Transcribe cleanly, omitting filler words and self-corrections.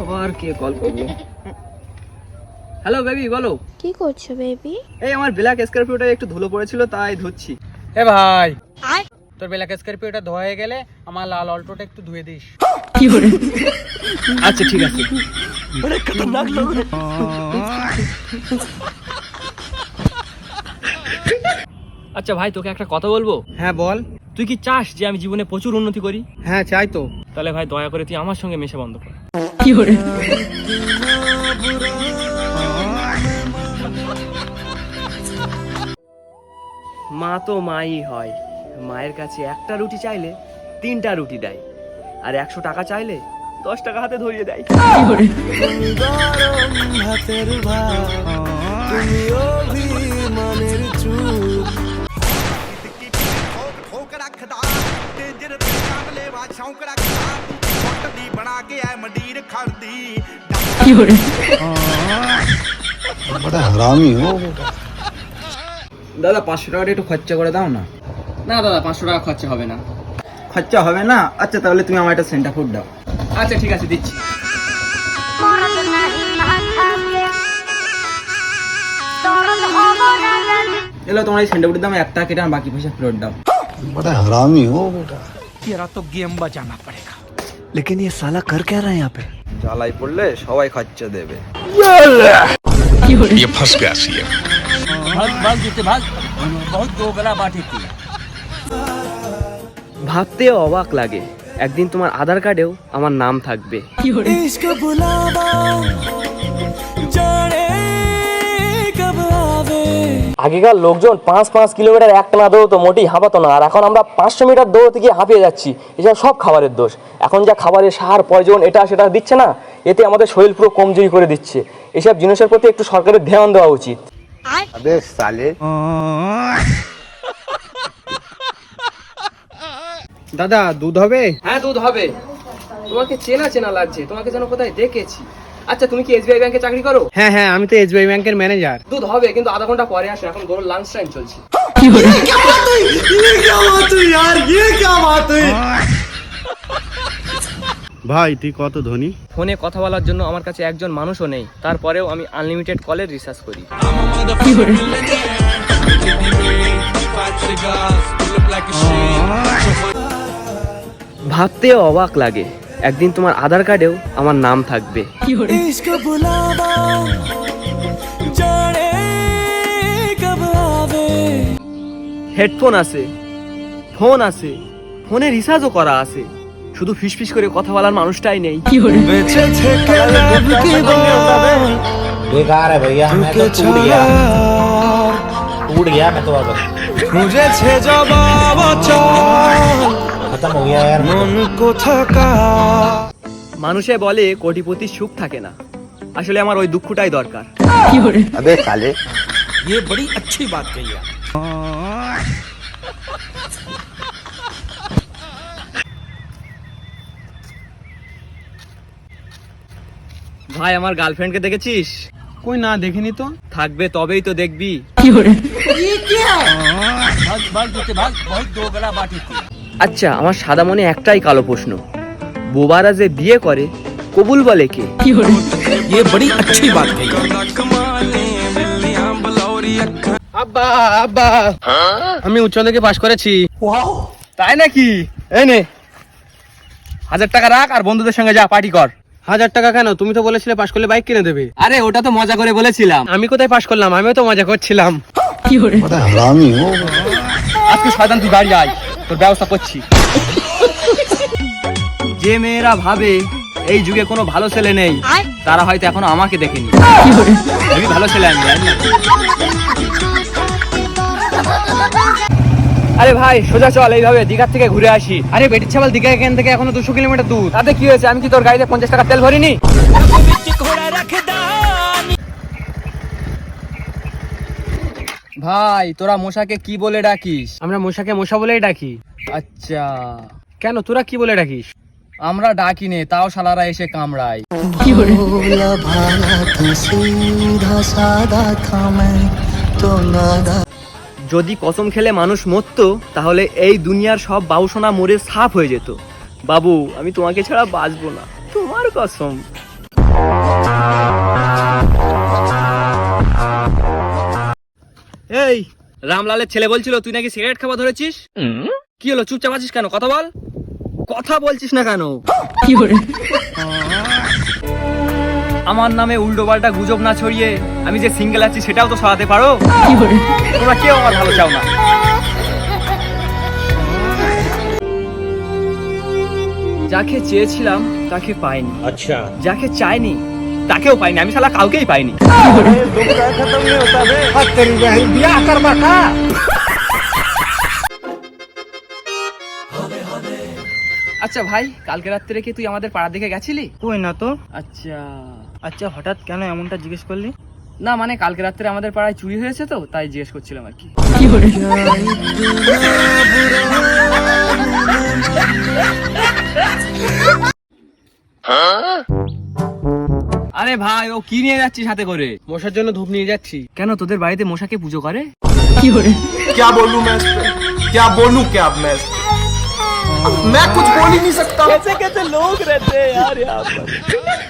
আবার কে কল করলো? Hello baby, বলো। কি করছো বেবি? এই আমার ব্ল্যাক স্করপিওটা একটু ধুলো পড়েছিল, তাই ধুচ্ছি। এ ভাই, তোর ব্ল্যাক স্করপিওটা ধোয়া হয়ে গেলে আমার লাল অল্টোটা একটু ধুয়ে দিস। আচ্ছা ঠিক আছে। আচ্ছা ভাই, তোকে একটা কথা বলবো। হ্যাঁ বল। তুই কি চাস যে আমি জীবনে প্রচুর উন্নতি করি? হ্যাঁ চাই তো। তাহলে ভাই দয়া করে তুই আমার সঙ্গে মেশা বন্ধ কর। মা তো মাই হয়। মায়ের কাছে একটা রুটি চাইলে 3টা রুটি দেয়, আর 100 টাকা চাইলে 10 টাকা হাতে ধরিয়ে দেয়। দাদা 500 টাকাটা একটু খরচা করে দাও না। না দাদা, 500 টাকা খরচা হবে না। খরচা হবে না? আচ্ছা তাহলে তুমি আমার একটা সেন্টার ফুড দাও। আচ্ছা ঠিক আছে, দিচ্ছি। এলো তোমার এই সেন্টার ফুডের দাম 1 টাকা কেটে আমার বাকি পয়সা ফেরত দাও। बड़ा हरामी हो बेटा। तेरा तो गेम बजाना पड़ेगा। लेकिन ये साला कर क्या रहा है यहाँ पे? জ্বালাই পড়লে সবাই খরচা দেবে। ये फंस गया सी है। भाग भाग जूते भाग। बहुत दोगला बात है। ভাবতে অবাক লাগে, একদিন তোমার আধার কার্ডেও আমার নাম থাকবে। इश्क बुलावा जाने कब आवे। আগেকার লোকজন 5 কিলোমিটার একটানা দৌড়তো, মোটেই হাঁপাতো না। আর এখন আমরা 500 মিটার দৌড়তে গিয়ে হাঁপিয়ে যাচ্ছি। এসব সব খাবারের দোষ। এখন যা খাবারের সার, পয়জন, এটা সেটা দিচ্ছে না, এতে আমাদের শরীর পুরো কমজোরি করে দিচ্ছে। এসব জিনিসের প্রতি একটু সরকারের ধ্যান দেওয়া উচিত। अबे साले। দাদা দুধ হবে? হ্যাঁ দুধ হবে। তোমাকে চেনা চেনা লাগছে, তোমাকে যেন কোথায় দেখেছি। আচ্ছা তুমি কি এসবিআই ব্যাংকে চাকরি করো? হ্যাঁ হ্যাঁ, আমি তো এসবিআই ব্যাংকের ম্যানেজার। দুধ হবে, কিন্তু আধা ঘন্টা পরে আসো, এখন গরুর লাঞ্চ টাইম চলছে। ভাই তুই কত ধনী? ফোনে কথা বলার জন্য আমার কাছে একজন মানুষও নেই, তারপরেও আমি আনলিমিটেড কলের রিচার্জ করি। ভাবতেও অবাক লাগে, একদিন তোমার আধার কার্ডেও আমার নাম থাকবে। इश्क बुलावा जाने कब आवे। হেডফোন আছে, ফোন আছে, ফোনে রিচার্জও করা আছে, শুধু ফিসফিস করে কথা বলার মানুষটাই নেই। बेकार है भैया, मैं तो टूट गया मैं तो अब मुझे छे जवाब खत्म हो गया यार। मन को थका। মানুষে বলে কোটিপতির সুখ থাকে না, আসলে আমার ওই দুঃখটাই দরকার। अबे साले। ये बड़ी अच्छी बात कही है। ভাই আমার গার্লফ্রেন্ডকে দেখেছিস? কই না, দেখিনি তো। থাকবে তবেই তো দেখবি। भाग भाग जूते भाग। बहुत दोगला बात है। আচ্ছা আমার সাদা মনে একটাই কালো প্রশ্ন, বোবারা যে বিয়ে করে কবুল বলে কে? ये बड़ी अच्छी बात कही है। আব্বা আব্বা, আমি উচ্চ মাধ্যমিকে পাশ করেছি। তাই নাকি? এই নে 1000 টাকা রাখ, আর বন্ধুদের সঙ্গে যা পার্টি কর। 1000 টাকা কেন? তুমি তো বলেছিলে পাশ করলে বাইক কিনে দেবে। আরে ওটা তো মজা করে বলেছিলাম। আমি কোথায় পাশ করলাম? আমিও তো মজা করছিলাম। बड़ा हरामी हो बेटा। আজকে শয়তান তুই বাড়ি আয়, তোর ব্যবস্থা করছি। যে মেয়েরা ভাবে এই যুগে কোনো ভালো ছেলে নেই, তারা হয়তো এখনো আমাকে দেখেনি। আমি ভালো ছেলে, আমি জানি না। আরে ভাই সোজা চল, এইভাবে দীঘার থেকে ঘুরে আসি। আরে বেটির ছাবাল দিঘা এখান থেকে এখনো 200 কিলোমিটার দূর। তাতে কি হয়েছে? আমি কি তোর গাড়িতে 50 টাকা তেল ভরিনি? ভাই তোরা মশাকে কি বলে ডাকিস? আমরা মশাকে মশা বলেই ডাকি। আচ্ছা, কেন তোরা কি বলে ডাকিস? আমরা ডাকি নে, তাও শালারা এসে কামড়ায়। भोला भाला था सीधा सादा था मैं तो नादा। যদি কসম খেলে মানুষ মরতো, তাহলে এই দুনিয়ার সব বাউসোনা মরে সাফ হয়ে যেত। বাবু আমি তোমাকে ছাড়া বাঁচবো না, তোমার কসম। এই রামলালের ছেলে বলছিল তুই নাকি সিগারেট খাওয়া ধরেছিস। কি হলো চুপচাপ আছিস কেন? কথা বল। কথা বলছিস না কেন? আমার নামে উল্টো পাল্টা গুজব না ছড়িয়ে আমি যে সিঙ্গেল আছি সেটাও তো সরাতে পারো। তোমরা কেউ আমার ভালো চাও না। যাকে চেয়েছিলাম তাকে পাইনি, अच्छा যাকে চাইনি তাকেও পাইনি, আমি শালা কাউকেই পাইনি। আচ্ছা ভাই, কালকে রাত্রে কি তুই আমাদের পাড়ার দিকে গেছিলি? কই না তো। আচ্ছা আচ্ছা হঠাৎ কেন এমনটা জিজ্ঞেস করলি? না মানে কালকে রাত্রে আমাদের পাড়ায় চুরি হয়েছে তো তাই জিজ্ঞেস করছিলাম আর কি। আরে ভাই ও কি নিয়ে যাচ্ছিস হাতে করে? মশার জন্য ধূপ নিয়ে যাচ্ছি। কেন তোদের বাড়িতে মশাকে পুজো করে? क्या बोलूं मैं इस पे? क्या बोलूं क्या अब मैं इस पे? मैं कुछ बोल ही नहीं सकता। कैसे कैसे लोग रहते हैं यार यहाँ पर।